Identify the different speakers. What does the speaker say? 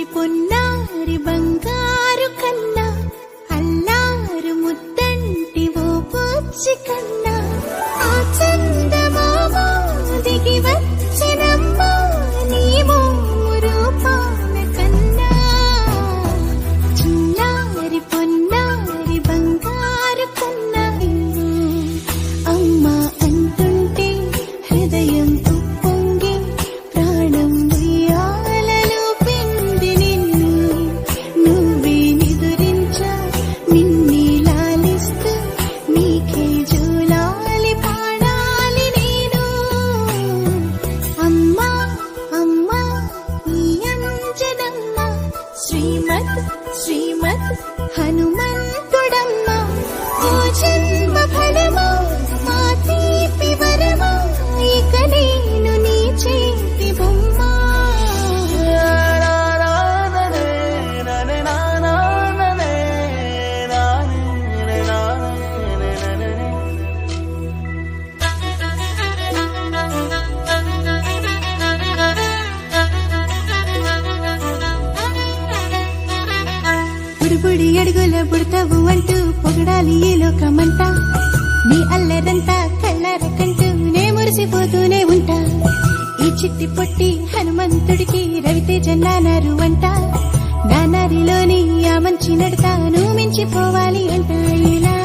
Speaker 1: పొన్నారి బంగారు కన్నా అల్లారు ముద్దంటి ఓ బుజ్జి కన్నా ఆ చందమామ దిగి వచ్చినమ్మా నీ మోము రూపాన కన్నా చిన్నారి పొన్నారి బంగారు కన్నా అమ్మా అంటుంటే హృదయం ఉప్పొంగి ప్రాణం ఉయ్యాలలో పిండి నిన్ను నువ్వే నిదురించా నిన్నే లాలిస్తూ నీకే జూలాలి పాడాలి నేను అమ్మా అమ్మా ఈ అంజనమ్మ శ్రీమత్ శ్రీమత్ హనుమంతుడమ్మ ఓ జన్మ ఫలమా మా తీపి వరమా ఇక నేను నీ చేతి బొమ్మ బుడిబుడి అడుగుల బుడతావు అంటూ పొగడాలి ఈ లోకమంతా నీ అల్లరంతా కళ్ళారకంటూ నే మురిసిపోతూనే ఉంటా ఈ చిట్టి పొట్టి హనుమంతుడికి రవితేజ నానారు అంట నానారిలోని ఆ మంచి నడతా నువ్వు మించిపోవాలి అంట ఇలా